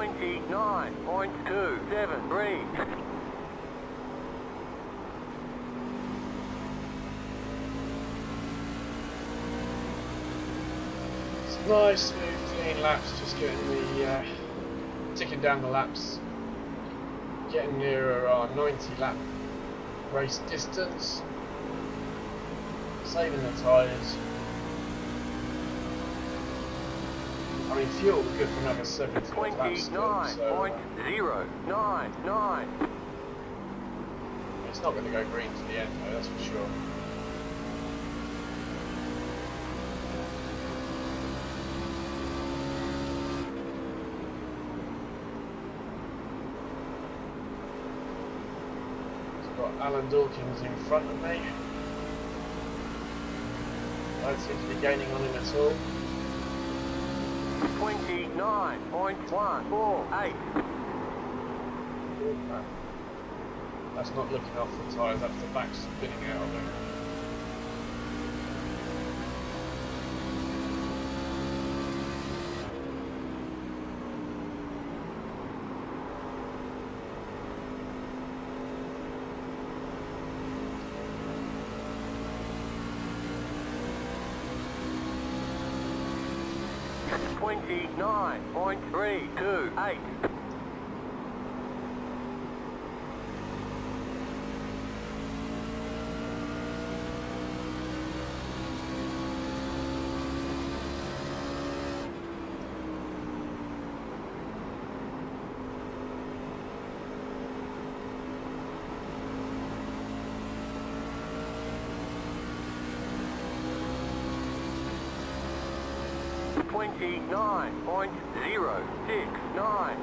29.273. It's nice, smooth, clean laps, just getting the ticking down the laps, getting nearer our 90 lap race distance, saving the tyres. I mean, fuel will be good for another 70 laps still, so 29.099. it's not going to go green to the end though, that's for sure. Got Alan Dawkins in front of me. Don't seem to be gaining on him at all. 29.148. That's not looking off the tyres, that's the back spinning out of it. $29.328. $29.069.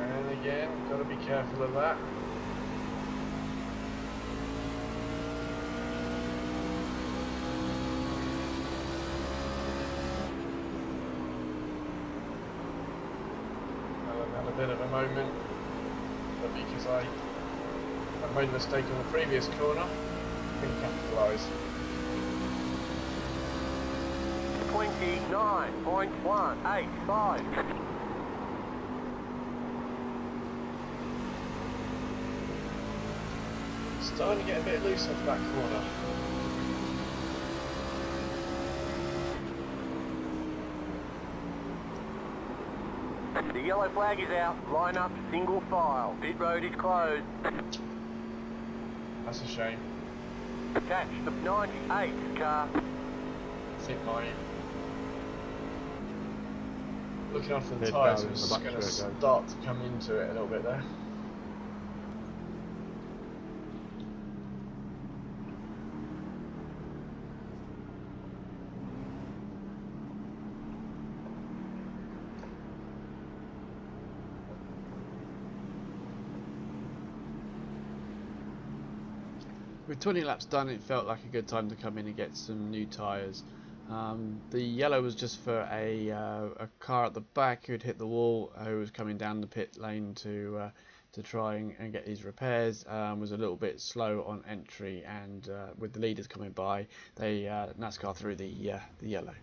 And again, got to be careful of that. Alan had a bit of a moment, but because I made a mistake on the previous corner, couldn't capitalise. 29.185. Starting to get a bit loose off that corner. The yellow flag is out. Line up, single file. Pit road is closed. That's a shame. Catch the 98 car. I think my looking after the tyres was going to start to come into it a little bit there. With 20 laps done, it felt like a good time to come in and get some new tyres. The yellow was just for a car at the back who'd hit the wall, who was coming down the pit lane to try and get these repairs. Was a little bit slow on entry, and with the leaders coming by, they NASCAR through the yellow.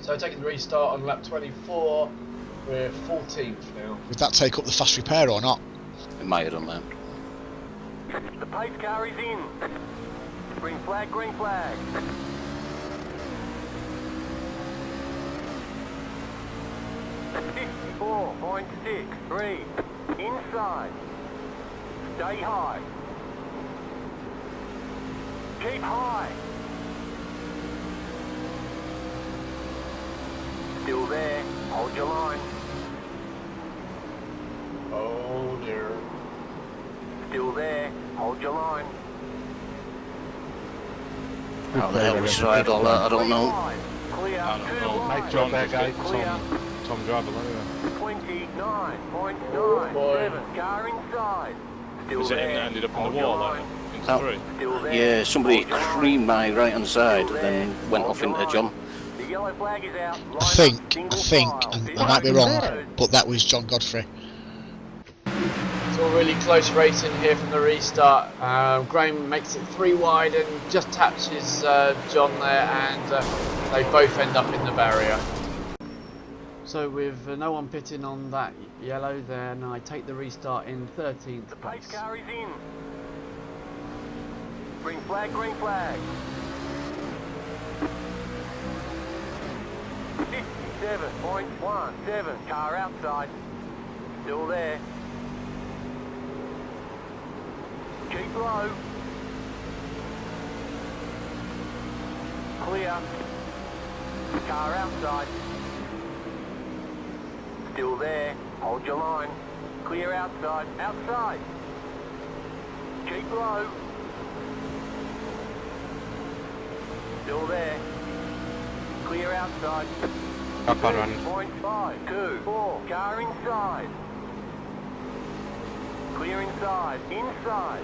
So taking the restart on lap 24, we're 14th now. Would that take up the fast repair or not? It might have done that. The pace car is in. Green flag, green flag. $54.63. Inside. Stay high. Keep high. Still there. Hold your line. Oh dear. Still there. Hold your line. How the hell we tried all that, I don't know. Clear. I don't know. Nice job there, guys. Clear. Tom driver anyway. 29.97. Car inside. Still Was it there. him that ended up on Hold the your wall line. then? Into Oh. three? Still there. Yeah, somebody Hold your line. creamed my right hand side, then went Hold off your into line. John. The yellow flag is out. I think, and I might be wrong, Closed. but that was John Godfrey. It's all really close racing here from the restart. Graham makes it 3 wide and just touches John there, and they both end up in the barrier. So with no one pitting on that yellow, then I take the restart in 13th The pace place. car is in. Green flag, green flag. 57.17. Car outside. Still there. Keep low. Clear. Car outside. Still there. Hold your line. Clear outside. Outside. Keep low. Still there. Clear outside. Up and run. 3.524. Car inside. Clear inside. Inside.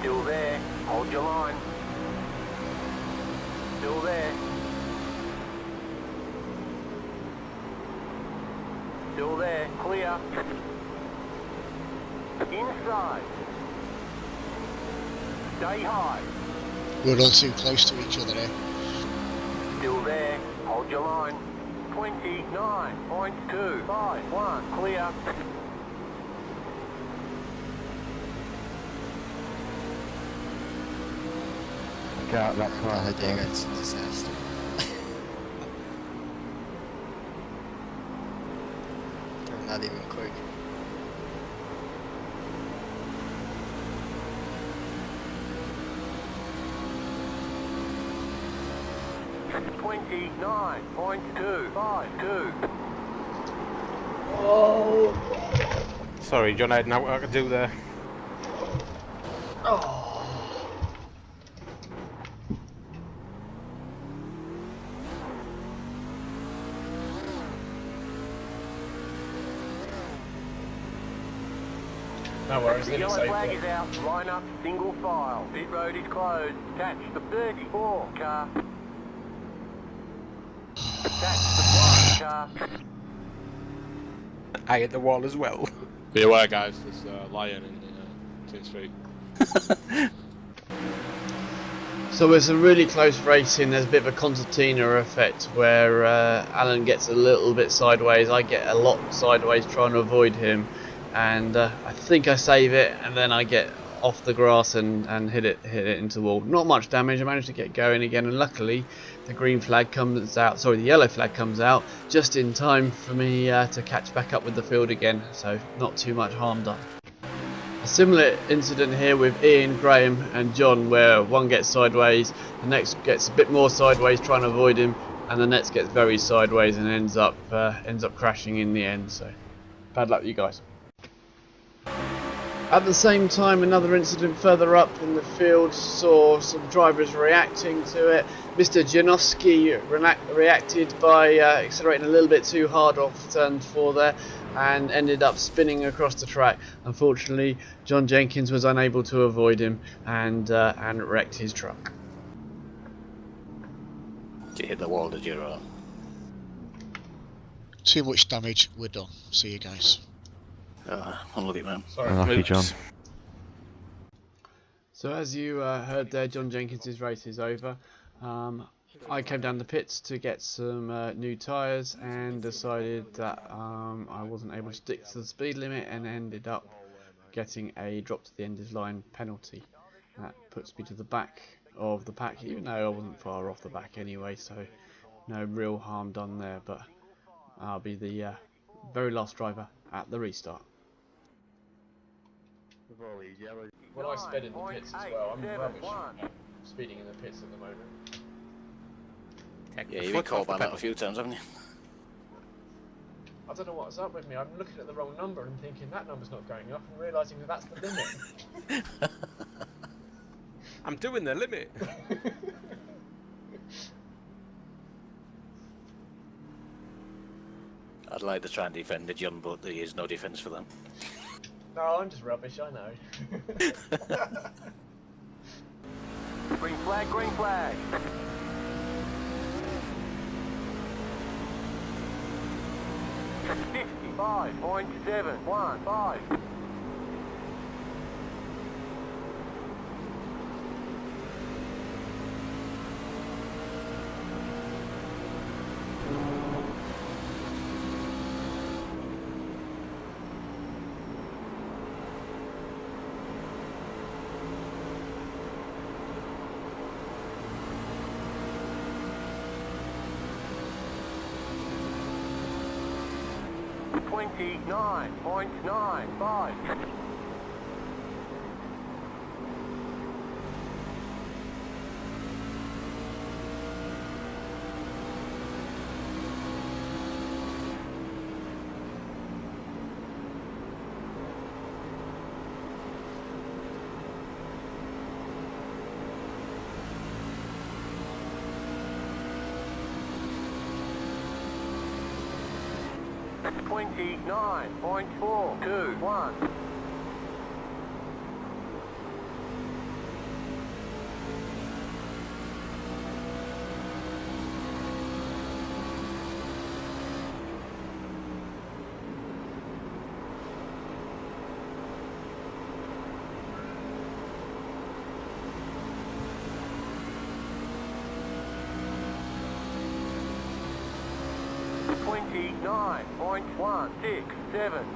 Still there. Hold your line. Still there. Still there. Clear. Inside. Stay high. We're all too close to each other here. Still there. Hold your line. 29.251. Clear. Out that car. Oh, dang, it's a disaster. They're not even quick. Twenty-nine point 252. Sorry, John, I had nothing I could do there. No worries, The yellow flag is out. Line up, single file. Pit road is closed. Attach the 34 car. Attach the 1 car. I hit the wall as well. Be aware, guys, there's a lion in the team street. So it's a really close racing. There's a bit of a concertina effect where Alan gets a little bit sideways. I get a lot sideways trying to avoid him, and I think I save it, and then I get off the grass and hit it into the wall. Not much damage. I managed to get going again, and luckily the green flag comes out. Sorry, the yellow flag comes out just in time for me to catch back up with the field again. So not too much harm done. A similar incident here with Ian, Graham and John, where one gets sideways, the next gets a bit more sideways trying to avoid him, and the next gets very sideways and ends up crashing in the end. So bad luck, you guys. At the same time, another incident further up in the field saw some drivers reacting to it. Mr. Janowski reacted by accelerating a little bit too hard off turn 4 there, and ended up spinning across the track. Unfortunately, John Jenkins was unable to avoid him and wrecked his truck. Did you hit the wall, did you? Too much damage, we're done. See you guys. Unlucky man. Unlucky, John. So as you heard there, John Jenkins' race is over. I came down the pits to get some new tyres and decided that I wasn't able to stick to the speed limit and ended up getting a drop to the end of line penalty. That puts me to the back of the pack, even though I wasn't far off the back anyway, so no real harm done there, but I'll be the very last driver at the restart. When I sped in the pits as well, I'm rubbish at speeding in the pits at the moment. Yeah, you've been called by that a few times, haven't you? I don't know what's up with me. I'm looking at the wrong number and thinking that number's not going up and realising that that's the limit. I'm doing the limit. I'd like to try and defend the John, but there is no defence for them. No, I'm just rubbish, I know. Green flag, green flag. $55.715. 29.95. That's 29.421. Nine point 167.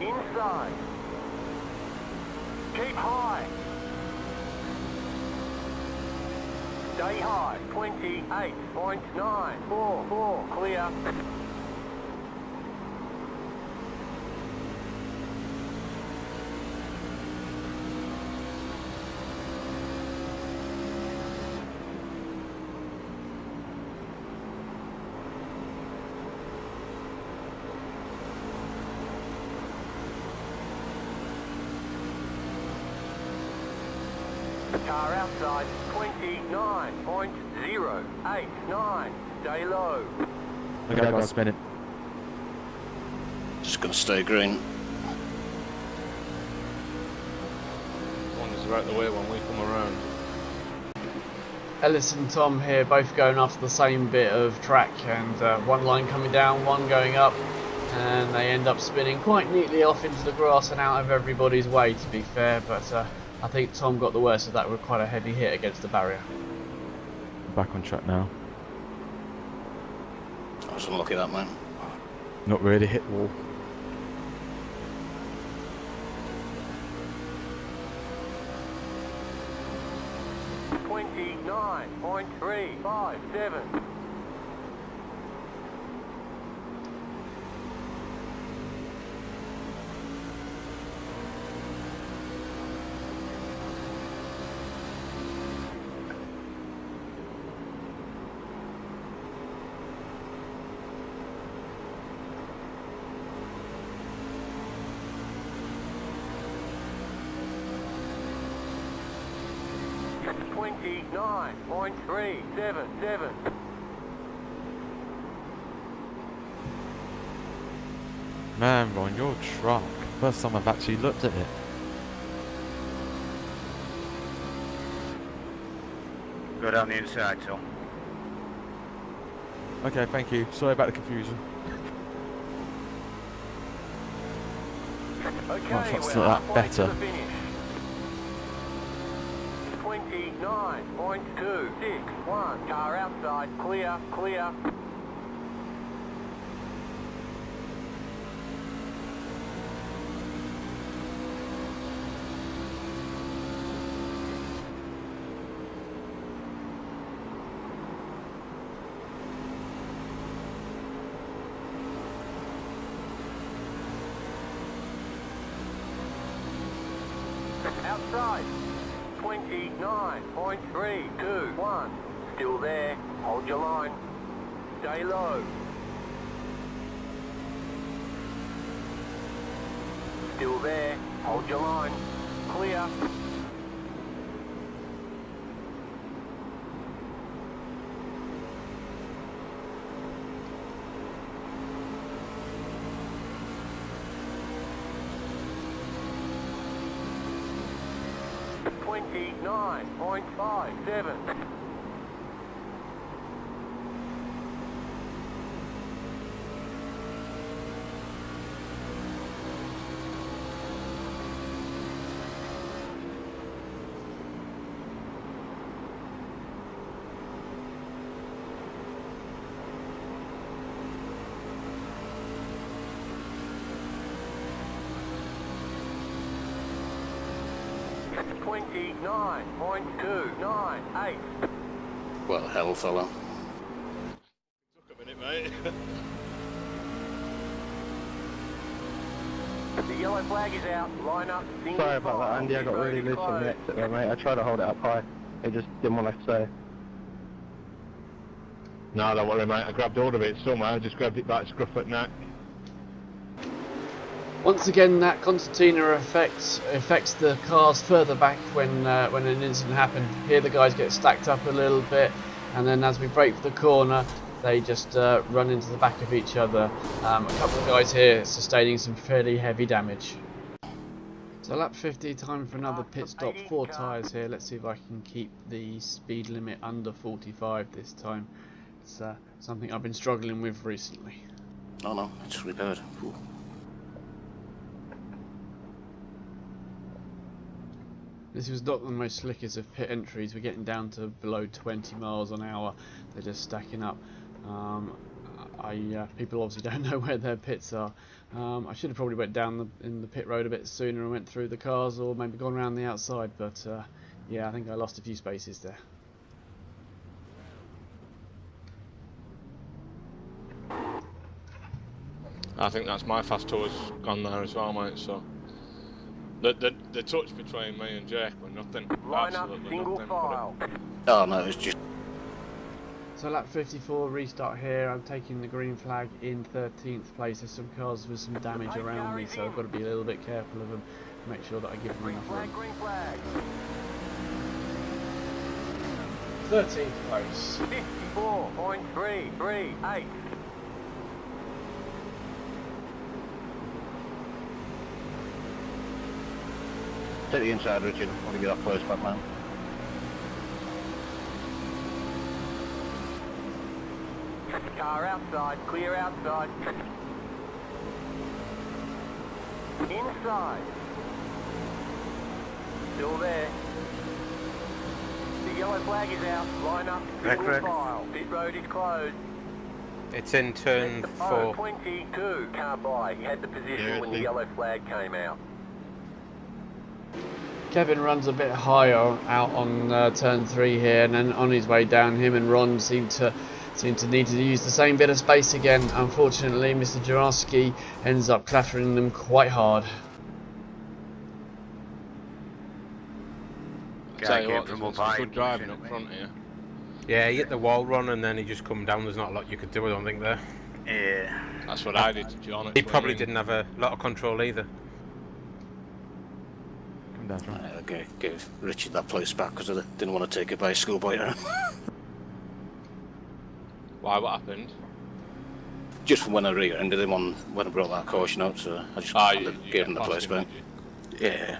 Inside. Keep high. Stay high, 28.944, clear. Car outside, 29.089. Stay low. Okay, guys, spin it. Just gonna stay green. One is right the way when we come around. Ellis and Tom here, both going after the same bit of track, and one line coming down, one going up, and they end up spinning quite neatly off into the grass and out of everybody's way, to be fair, but I think Tom got the worst of that with quite a heavy hit against the barrier. Back on track now. I was unlucky that man. Not really, hit wall. .357. .377. Man, Ron, your truck. First time I've actually looked at it. Go down the inside, Tom. Okay, thank you. Sorry about the confusion. Okay, My truck's we're not that halfway to better. the finish. 29.261. Car outside, clear, clear. Outside, 29.321. Still there, hold your line. Stay low. Still there, hold your line. Clear. .57. 29.298. Well, hell, fella. Took a minute, mate. The yellow flag is out. Line up. Single Sorry about that, file. Andy. I got really loose on the exit there, mate. I tried to hold it up high. It just didn't want to stay. No, don't worry, mate. I grabbed hold of it somehow. I just grabbed it by the scruff at neck. Once again, that concertina affects the cars further back when an incident happened. Here the guys get stacked up a little bit, and then as we break for the corner, they just run into the back of each other. A couple of guys here sustaining some fairly heavy damage. So lap 50, time for another pit stop. 4 tyres here. Let's see if I can keep the speed limit under 45 this time. It's something I've been struggling with recently. Oh no, it's repaired. Ooh. This was not the most slickest of pit entries. We're getting down to below 20 miles an hour. They're just stacking up. People obviously don't know where their pits are. I should have probably went down in the pit road a bit sooner and went through the cars, or maybe gone around the outside. But yeah, I think I lost a few spaces there. I think that's my fast tour's gone there as well, mate, so... The touch between me and Jake were nothing. Line up. Absolutely Single nothing. file. Oh no, it's just... So lap 54, restart here. I'm taking the green flag in 13th place. There's some cars with some damage around me, so I've got to be a little bit careful of them. Make sure that I give them enough room. Green flag. 13th place. 54.338. Take the inside, Richard. I want to get up close, Batman. Car outside. Clear outside. Inside. Still there. The yellow flag is out. Line up. Single file. Pit road is closed. It's in turn 4. 22 car by. He had the position when the yellow flag came out. Kevin runs a bit higher out on turn 3 here, and then on his way down, him and Ron seem to need to use the same bit of space again. Unfortunately, Mr. Jurowski ends up clattering them quite hard. Tell you what, there's been some good driving up front here. Yeah, he hit the wall run and then he just come down. There's not a lot you could do, I don't think, there. Yeah. That's what I did to John. He probably didn't have a lot of control either. Come down, John. Okay, gave Richard that place back because I didn't want to take it by a schoolboy. Why, what happened? Just from when I rear-ended him on when I brought that caution out, so I just gave him the place back. Yeah.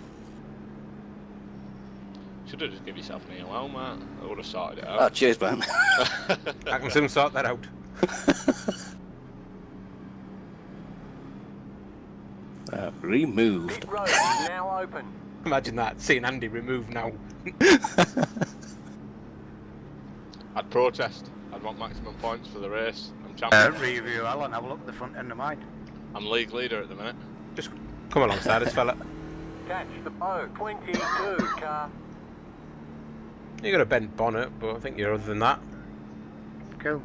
Should have just give yourself an EOL, mate. I would have sorted it out. Ah, cheers, man. I can soon sort that out. Removed. Pit road is now open. Imagine that, seeing Andy removed now. I'd protest. I'd want maximum points for the race. I'm champion. Review Alan, have a look at the front end of mine. I'm league leader at the minute. Just come alongside us, fella. Catch the 22 car. You got a bent bonnet, but I think you're other than that. Cool.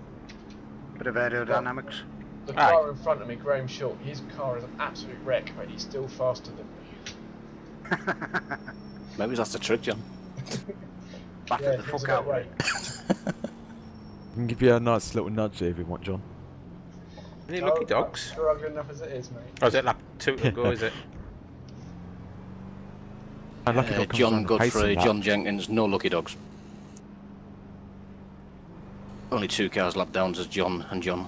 Bit of aerodynamics. The car in front of me, Graham Short, his car is an absolute wreck, but he's still faster than me. Maybe that's the trick, John. Battered the fuck out of it. I can give you a nice little nudge here if you want, John. Any lucky dogs? Struggling enough as it is, mate. Or is it lap 2 to go, is it? Lucky dog comes John around Godfrey, pacing that. John Jenkins, no lucky dogs. Only 2 cars lap downs as John and John.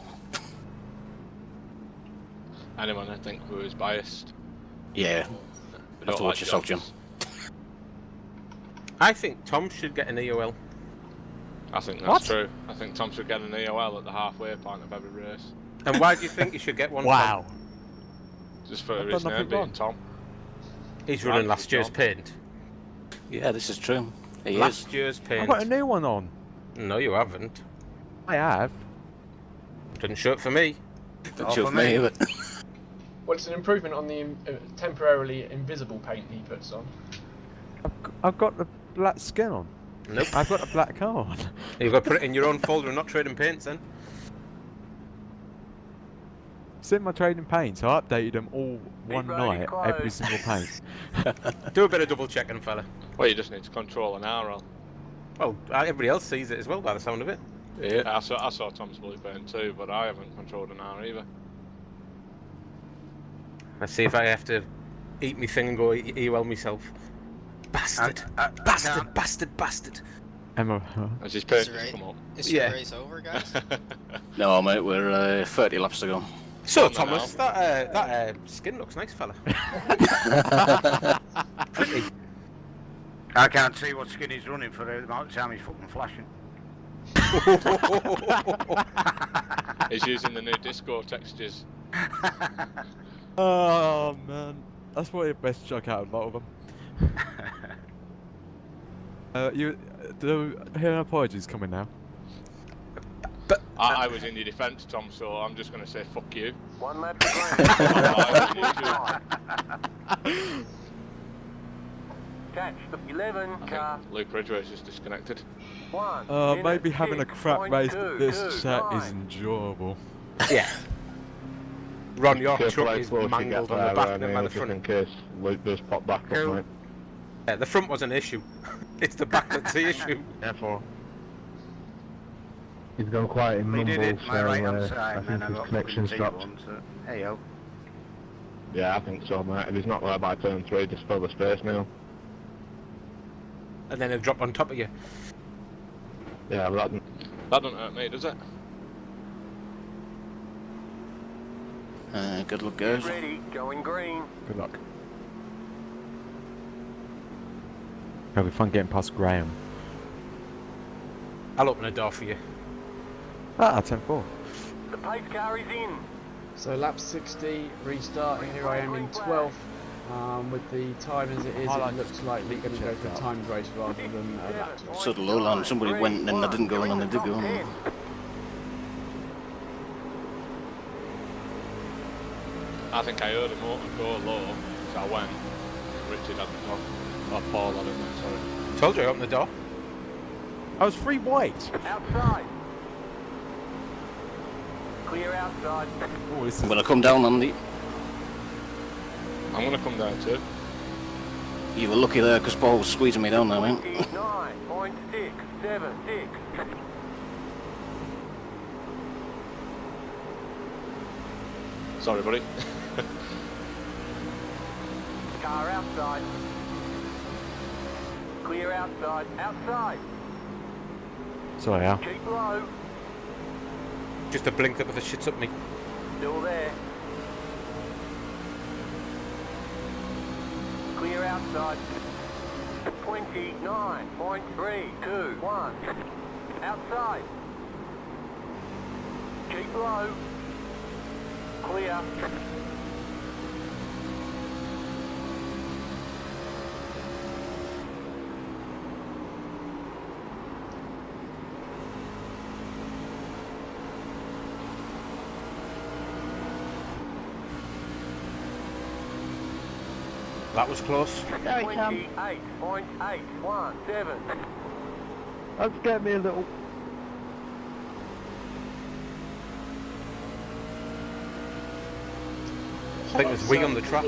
Anyone I think who is biased. Yeah. We Have to watch yourself, John. I think Tom should get an EOL. I think that's true. I think Tom should get an EOL at the halfway point of every race. And why do you think he should get one? Wow. Tom? Just for I've his done name nothing being wrong. Tom. He's running last year's John. paint. Yeah, this is true. He is. Last year's I've paint. got a new one on. No, you haven't. I have. Didn't show it for me. Don't Oh, show for for me, me. either. Well, it's an improvement on the temporarily invisible paint he puts on. I've got the black skin on. Nope. I've got a black car on. You've got to put it in your own folder and not trading paints then. It's in my trading paint, so I updated them all one night, every single paint. Do a bit of double checking, fella. Well, you just need to control an RL. Well, everybody else sees it as well by the sound of it. Yeah, I saw Tom's blue paint too, but I haven't controlled an R either. Let's see if I have to eat me thing and go EOL myself. Bastard! Bastard! Emma, As his paint just come up. Is the race over, guys? No, mate, we're 30 laps to go. So, Thomas, that skin looks nice, fella. Pretty. I can't see what skin he's running for the amount of time he's fucking flashing. He's using the new disco textures. oh man, that's probably the best chuck out of a lot of them. Hearing apologies coming now. But I was in your defence, Tom, so I'm just going to say fuck you. One lap to go. Catch the 11 car. Luke Ridgway's just disconnected. Maybe having a crap race, but this chat is enjoyable. Yeah. Ron, your Careful truck how is close you mangled get on the there, back and then by the just front. in case Luke does pop back up, mate. Yeah, the front was an issue. It's the back that's the issue. Therefore, he's gone quiet in He mumble, did it so my right hand I side, and think then I his got connection fucking stopped. T1, so hey yo. Yeah, I think so, mate. If he's not there by turn 3, just fill the space now. And then it'll drop on top of you. Yeah, but That doesn't hurt me, does it? Good luck, guys. Ready, going green. Good luck. It'll be fun getting past Graham. I'll open a door for you. 10-4. The pace car is in. So lap 60, restart. Here I am in 12th. With the time as it is, it looks like we're going to go for a timed race rather than a lap. Sort of low land, somebody went and then they didn't go and then they did go. I think I heard a motor go low, so I went. Richard had the top. Or Paul had it, sorry. Told you I opened the door. I was free white. Outside. Clear outside. Oh, this I'm is going to come down, Andy. I'm going to come down too. You were lucky there because Paul was squeezing me down there, mate. 9.676. Sorry, buddy. Car outside. Clear outside. Outside. sorry, Al. Keep low. Just a blink up with the shits up me. Still there. Clear outside. 29.321. Outside. Keep low. Clear. That was close. 28.817. That's getting me a little. I think there's wing on the track.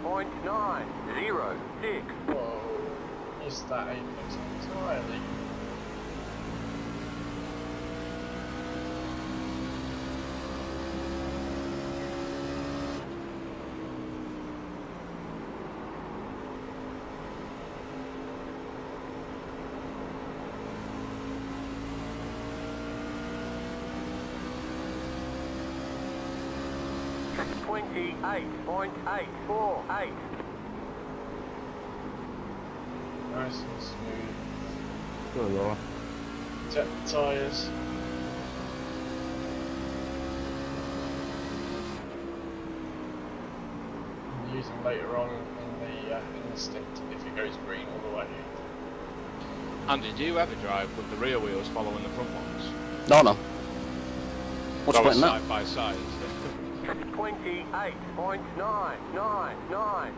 .906. Whoa, is that Apex entirely? .848. Nice and smooth. Good lord. Check the tyres. I'll use them later on in the instinct if it goes green all the way. Andy, do you ever drive with the rear wheels following the front ones? No. What's the point in that? Side by side. 28.999.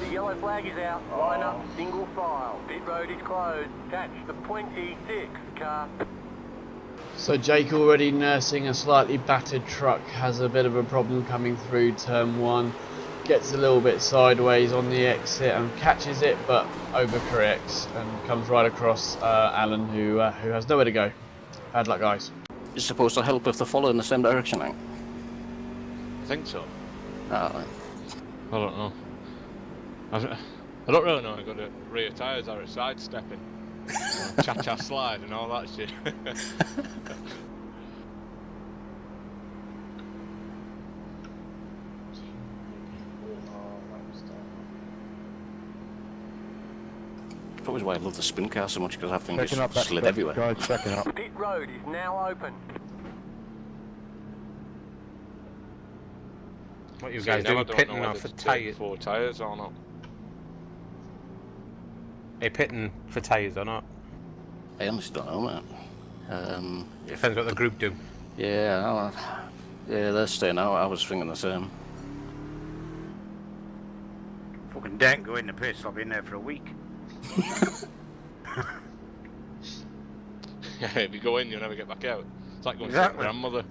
The yellow flag is out. Line up, single file. Pit road is closed. Catch the 26 car. So Jake, already nursing a slightly battered truck, has a bit of a problem coming through turn 1. Gets a little bit sideways on the exit and catches it, but overcorrects and comes right across Alan, who has nowhere to go. Bad luck, guys. It's supposed to help if they follow in the same direction, I think. I think so. Ah, I don't know. I don't really know how good at rear tyres are at sidestepping. Cha-cha slide and all that shit. probably why I love the sprint car so much, because I think Checking up it's that slid quick, everywhere. guys, checking up. Pit road is now open. What you See, guys now I doing? don't Pitting know off whether for to take tyres? 4 tyres or not. Are you pitting for tyres or not? I honestly don't know, man. Depends what the group do. Yeah, they're staying out. I was thinking the same. Fucking don't go in the pits, I'll be in there for a week. Yeah, if you go in, you'll never get back out. It's like going to Exactly. your grandmother.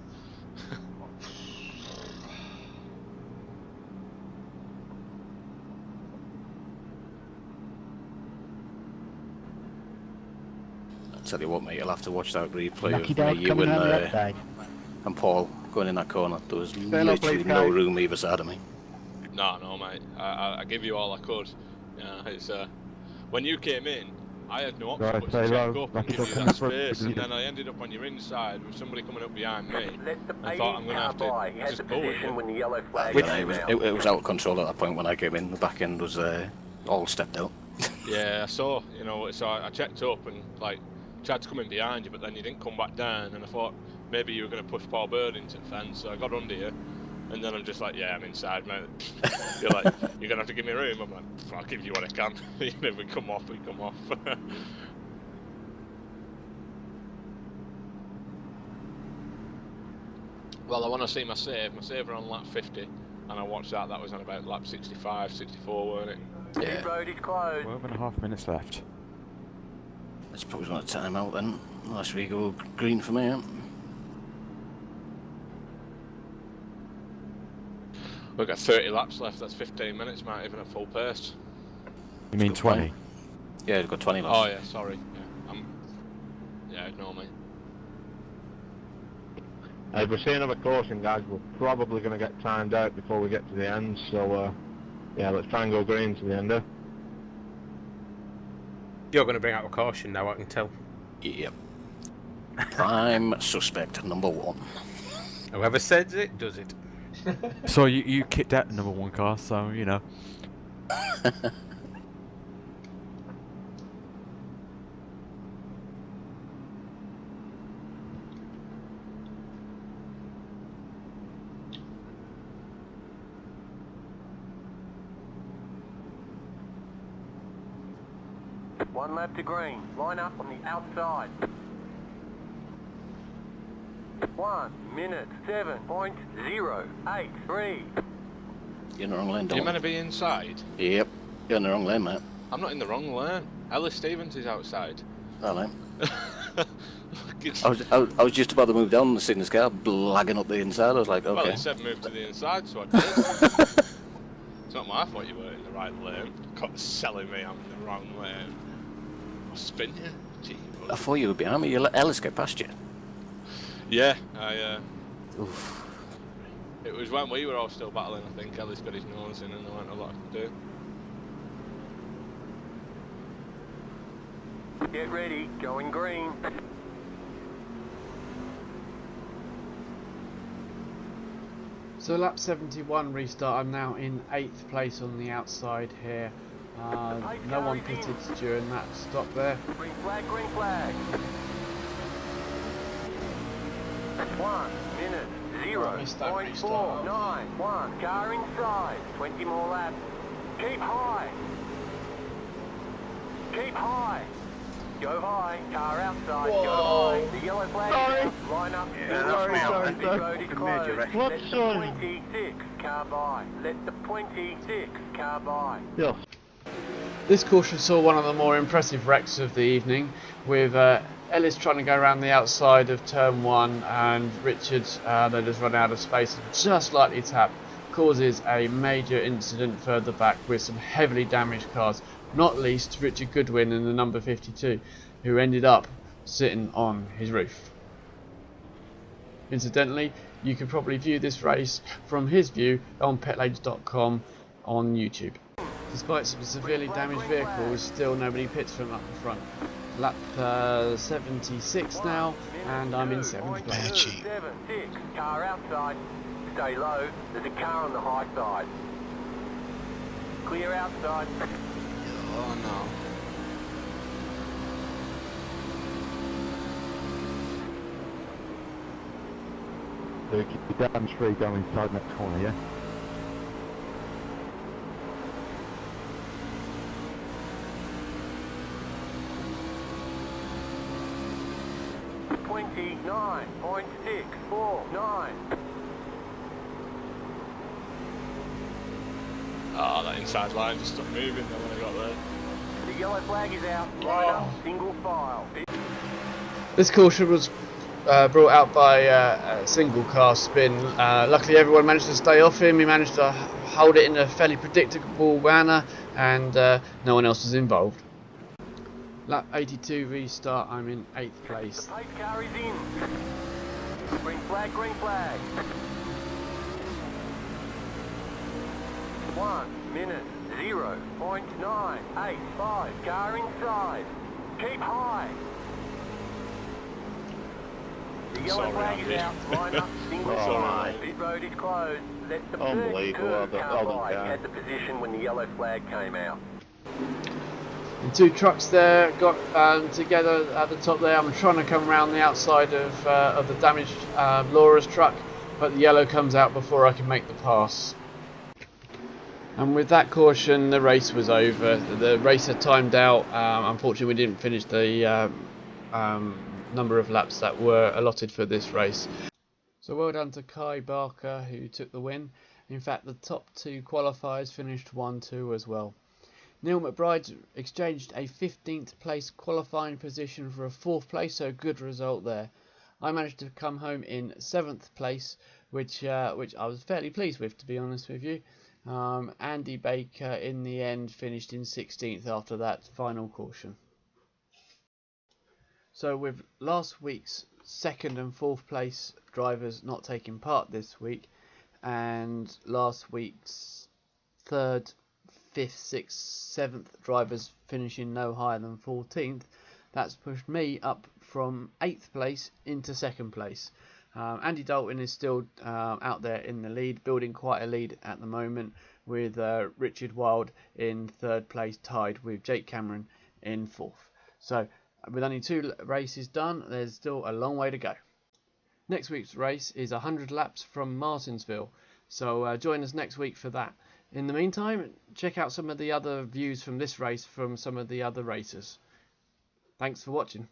I tell you what, mate, you'll have to watch that replay Lucky of dog you coming around the left and, side. and Paul going in that corner. There was Stand up, literally please, no guys. room either side of me. No, mate. I give you all I could. Yeah, it's when you came in, I had no option Right, but say to check low. up and Lucky give dog you coming that through. space, and then I ended up on your inside with somebody coming up behind me. Let the I thought I'm 80 going to car have by. He to had just the go with position it. when the yellow flag Yeah, came out. it was out of control at that point when I came in. The back end was all stepped out. Yeah, I saw, so I checked up and like tried to come in behind you, but then you didn't come back down, and I thought maybe you were going to push Paul Bird into the fence, so I got under you, and then I'm just like, yeah, I'm inside, mate. You're like, you're going to have to give me room. I'm like, I'll give you what I can. If we come off, we come off. Well, I want to see my save. My save were on lap 50, and I watched that. That was on about lap 65, 64, weren't it? Yeah, Pit road is closed. 12.5 minutes left. it's probably going to time out then, unless we go green for me. We've got 30 laps left. That's 15 minutes, mate, even at full pace. You mean Good 20? point. Yeah, we've got 20 left. Oh yeah, sorry. Yeah, ignore me. If we see another caution, guys, we're probably going to get timed out before we get to the end, so yeah, let's try and go green to the end. You're going to bring out a caution now, I can tell. Yep. Prime suspect number 1. Whoever says it, does it. So you kicked out the number 1 car, so you know. One lap to green. Line up on the outside. 1 minute 7.083. You're in the wrong lane, Are you don't meant to be inside? Yep, you're in the wrong lane, mate. I'm not in the wrong lane. Ellis Stevens is outside. Alright. I was just about to move down and see this car blagging up the inside. I was like, Well, okay. it said move to the inside, so I did. It's not my fault you were in the right lane. Caught selling me I'm in the wrong lane. I'll spin you. Gee, I thought you were behind me. You let Ellis get past you. yeah, Oof. it was when we were all still battling, I think. Ellis got his nose in and there weren't a lot to do. Get ready. Going green. So lap 71 restart. I'm now in 8th place on the outside here. No one pitted during that stop there. Green flag, green flag. 1 minute, 0.491. Car inside, 20 more laps. Keep high. Keep high. Go high, car outside, go high. The yellow flag is out. Line up. Yeah, that's me. The road is closed. Let the 26 car by. Let the 26 car by. Yes. This caution saw one of the more impressive wrecks of the evening, with Ellis trying to go around the outside of turn 1 and Richard they just run out of space and just slightly tap, causes a major incident further back with some heavily damaged cars, not least Richard Goodwin in the number 52, who ended up sitting on his roof. Incidentally, you can probably view this race from his view on petlage.com on YouTube. Despite some severely damaged vehicles, still nobody pits from up the front. Lap 76 now, and I'm in 7th place. 7, 6, car outside. Stay low, there's a car on the high side. Clear outside. Oh no. So keep your damage free going inside next corner, yeah? .649. Ah, that inside line just stopped moving then when I got there. The yellow flag is out. Line up, single file. This caution was brought out by a single car spin. Luckily everyone managed to stay off him. He managed to hold it in a fairly predictable manner, and no one else was involved. Lap 82 restart, I'm in 8th place. The pace car is in. Green flag, green flag. 1 minute, 0.985. Car inside. Keep high. The yellow flag is out. Line up, single file. Pit road is closed. Let the 32 car by. He had the position when the yellow flag came out. And 2 trucks there got together at the top there. I'm trying to come around the outside of the damaged Laura's truck, but the yellow comes out before I can make the pass. And with that caution, the race was over. The racer timed out. Unfortunately, we didn't finish the number of laps that were allotted for this race. So well done to Kai Barker, who took the win. In fact, the top 2 qualifiers finished 1-2 as well. Neil McBride exchanged a 15th place qualifying position for a 4th place, so good result there. I managed to come home in 7th place, which I was fairly pleased with, to be honest with you. Andy Baker in the end finished in 16th after that final caution. So with last week's 2nd and 4th place drivers not taking part this week, and last week's 3rd, 5th, 6th, 7th drivers finishing no higher than 14th, that's pushed me up from 8th place into 2nd place. Andy Dalton is still out there in the lead, building quite a lead at the moment, with Richard Wild in 3rd place, tied with Jake Cameron in 4th. So with only 2 races done, there's still a long way to go. Next week's race is 100 laps from Martinsville, so join us next week for that. In the meantime, check out some of the other views from this race from some of the other racers. Thanks for watching.